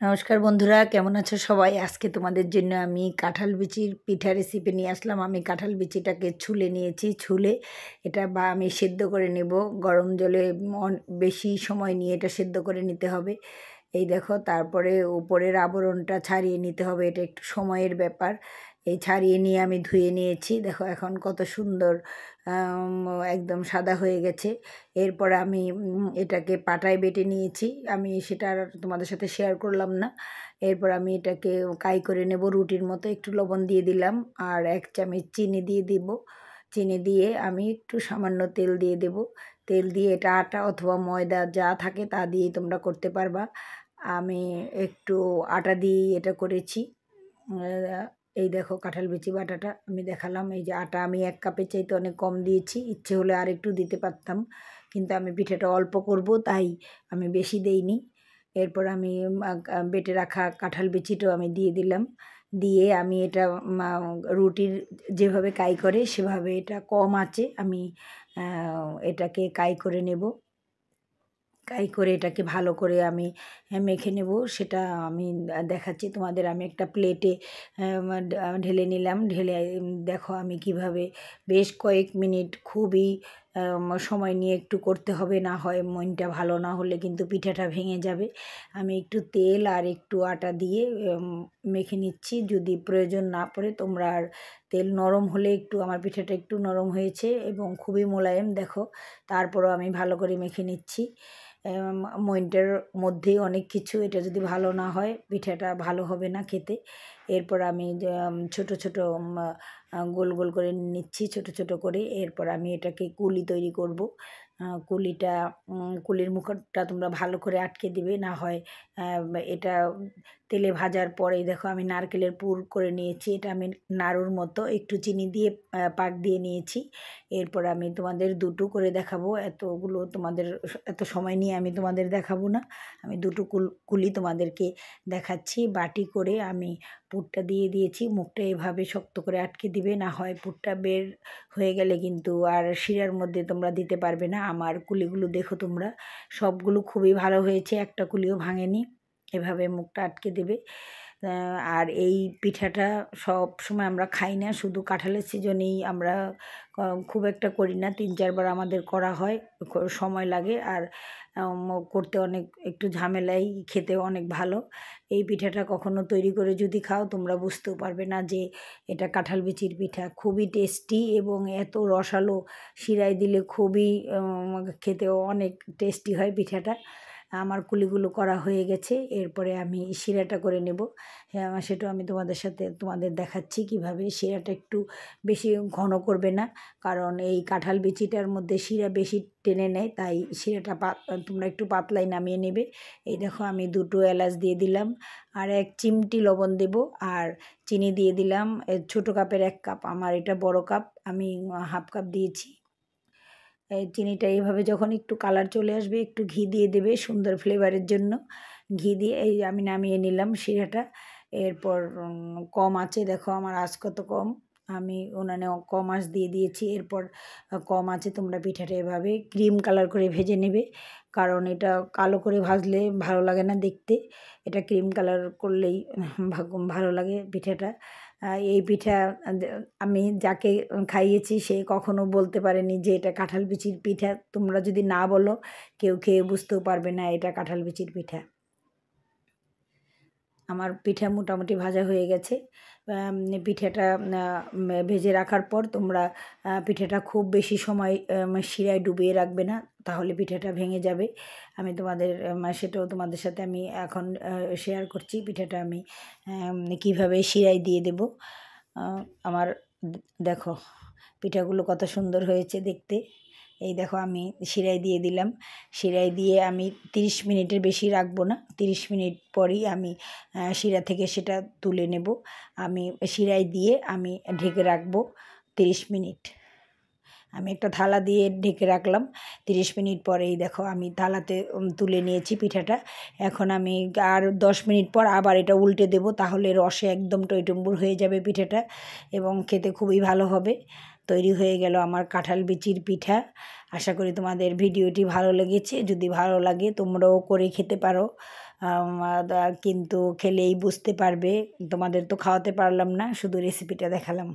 নমস্কার বন্ধুরা, কেমন আছো সবাই? আজকে তোমাদের জন্য আমি কাঁঠাল বিচির পিঠা রেসিপি নিয়ে আসলাম। আমি কাঁঠাল বিচিটাকে ছুলে নিয়েছি। ছুলে এটা আমি সেদ্ধ করে নেব গরম জলে। বেশি সময় নিয়ে এটা সেদ্ধ করে নিতে হবে। এই দেখো, তারপরে উপরের আবরণটা ছাড়িয়ে নিতে হবে, এটা একটু সময়ের ব্যাপার। এই ছাড়িয়ে নিয়ে আমি ধুয়ে নিয়েছি। দেখো এখন কত সুন্দর একদম সাদা হয়ে গেছে। এরপর আমি এটাকে পাটায় বেটে নিয়েছি। আমি সেটা আর তোমাদের সাথে শেয়ার করলাম না। এরপর আমি এটাকে কাই করে নেব রুটির মতো। একটু লবণ দিয়ে দিলাম আর 1 চামচ চিনি দিয়ে দিব। চিনি দিয়ে আমি একটু সামান্য তেল দিয়ে দেব। তেল দিয়ে এটা আটা অথবা ময়দা যা থাকে তা দিয়েই তোমরা করতে পারবা। আমি একটু আটা দিয়েই এটা করেছি। এই দেখো কাঁঠাল বিচি বাটাটা আমি দেখালাম। এই যে আটা আমি 1 কাপের চাইতে অনেক কম দিয়েছি। ইচ্ছে হলে আর একটু দিতে পারতাম, কিন্তু আমি পিঠাটা অল্প করব তাই আমি বেশি দেইনি। এরপর আমি বেটে রাখা কাঁঠাল বিচিটাও আমি দিয়ে দিলাম। দিয়ে আমি এটা রুটির যেভাবে কাই করে সেভাবে এটা কম আঁচে আমি এটাকে কাই করে নেব। কাই করে এটাকে ভালো করে আমি মেখে নেব। সেটা আমি দেখাচ্ছি তোমাদের। আমি একটা প্লেটে ঢেলে নিলাম। ঢেলে দেখো আমি কিভাবে বেশ কয়েক মিনিট খুবই সময় নিয়ে একটু করতে হবে, না হয় মইনটা ভালো না হলে কিন্তু পিঠাটা ভেঙে যাবে। আমি একটু তেল আর একটু আটা দিয়ে মেখে নিচ্ছি। যদি প্রয়োজন না পড়ে তোমরা আর তেল নরম হলে একটু, আমার পিঠাটা একটু নরম হয়েছে এবং খুবই মোলায়েম দেখো। তারপরও আমি ভালো করে মেখে নিচ্ছি। মইনটার মধ্যেই অনেক কিছু, এটা যদি ভালো না হয় পিঠাটা ভালো হবে না খেতে। এরপর আমি ছোট ছোট গোল গোল করে নিচ্ছি, ছোট ছোট করে। এরপর আমি এটাকে কুলি তৈরি করব। কুলির মুখটা তোমরা ভালো করে আটকে দিবে, না হয় এটা তেলে ভাজার পরেই দেখো আমি নারকেলের পুর করে নিয়েছি। এটা আমি নাড়ুর মতো একটু চিনি দিয়ে পাক দিয়ে নিয়েছি। এরপর আমি তোমাদের দুটো করে দেখাবো। এতগুলো তোমাদের এত সময় নিয়ে আমি তোমাদের দেখাবো না। আমি দুটো কুলি তোমাদেরকে দেখাচ্ছি। বাটি করে আমি পুরটা দিয়ে দিয়েছি। মুখটা এভাবে শক্ত করে আটকে দিবে, না হয় পুরটা বের হয়ে গেলে কিন্তু আর শিরার মধ্যে তোমরা দিতে পারবে না। আমার কুলিগুলো দেখো তোমরা, সবগুলো খুবই ভালো হয়েছে, একটা কুলিও ভাঙেনি। এভাবে মুখটা আটকে দেবে। আর এই পিঠাটা সব সময় আমরা খাই না, শুধু কাঁঠালের সিজনেই আমরা খুব একটা করি না। 3-4 বার আমাদের করা হয়, সময় লাগে আর করতে অনেক একটু ঝামেলাই, খেতেও অনেক ভালো। এই পিঠাটা কখনো তৈরি করে যদি খাও তোমরা বুঝতেও পারবে না যে এটা কাঁঠাল বিচির পিঠা। খুবই টেস্টি এবং এত রসালো, শিরায় দিলে খুবই খেতেও অনেক টেস্টি হয় পিঠাটা। আমার কুলিগুলো করা হয়ে গেছে। এরপরে আমি শিরাটা করে নেব। হ্যাঁ, সেটাও আমি তোমাদের দেখাচ্ছি কিভাবে। শিরাটা একটু বেশি ঘন করবে না, কারণ এই কাঁঠাল বিচিটার মধ্যে শিরা বেশি টেনে নেয়, তাই শিরাটা তোমরা একটু পাতলাই নামিয়ে নেবে। এই দেখো আমি 2টো এলাচ দিয়ে দিলাম আর 1 চিমটি লবণ দেব আর চিনি দিয়ে দিলাম। ছোটো কাপের 1 কাপ, আমার এটা বড় কাপ, আমি 1/2 কাপ দিয়েছি। এই চিনিটা এইভাবে যখন একটু কালার চলে আসবে একটু ঘি দিয়ে দেবে সুন্দর ফ্লেভারের জন্য। ঘি দিয়ে এই আমি নামিয়ে নিলাম শিরাটা। এরপর কম আঁচে, দেখো আমার আঁচ কত কম, আমি উনানে কম আঁচ দিয়ে দিয়েছি। এরপর কম আঁচে তোমরা পিঠাটা এভাবে ক্রিম কালার করে ভেজে নেবে, কারণ এটা কালো করে ভাজলে ভালো লাগে না দেখতে। এটা ক্রিম কালার করলেই ভালো লাগে পিঠাটা। এই পিঠা আমি যাকে খাইয়েছি সে কখনো বলতে পারেনি যে এটা কাঁঠাল বিচির পিঠা। তোমরা যদি না বলো কেউ খেয়ে বুঝতেও পারবে না এটা কাঁঠাল বিচির পিঠা। আমার পিঠা মোটামুটি ভাজা হয়ে গেছে। পিঠাটা ভেজে রাখার পর তোমরা পিঠাটা খুব বেশি সময় শিরায় ডুবিয়ে রাখবে না, তাহলে পিঠাটা ভেঙে যাবে। আমি সেটাও তোমাদের সাথে আমি এখন শেয়ার করছি। পিঠাটা আমি কীভাবে শিরায় দিয়ে দেব। আমার দেখো পিঠাগুলো কত সুন্দর হয়েছে দেখতে। এই দেখো আমি শিরায় দিয়ে দিলাম। শিরায় দিয়ে আমি 30 মিনিটের বেশি রাখবো না, 30 মিনিট পরই আমি শিরা থেকে সেটা তুলে নেব। আমি শিরায় দিয়ে আমি ঢেকে রাখবো 30 মিনিট। আমি একটা থালা দিয়ে ঢেকে রাখলাম। 30 মিনিট পরেই দেখো আমি থালাতে তুলে নিয়েছি পিঠাটা। এখন আমি আর 10 মিনিট পর আবার এটা উল্টে দেব, তাহলে রসে একদম টইটুম্বুর হয়ে যাবে পিঠাটা এবং খেতে খুবই ভালো হবে। তৈরি হয়ে গেল আমার কাঁঠাল বিচির পিঠা। আশা করি তোমাদের ভিডিওটি ভালো লেগেছে। যদি ভালো লাগে তোমরাও করে খেতে পারো। কিন্তু খেলেই বুঝতে পারবে। তোমাদের তো খাওয়াতে পারলাম না, শুধু রেসিপিটা দেখালাম।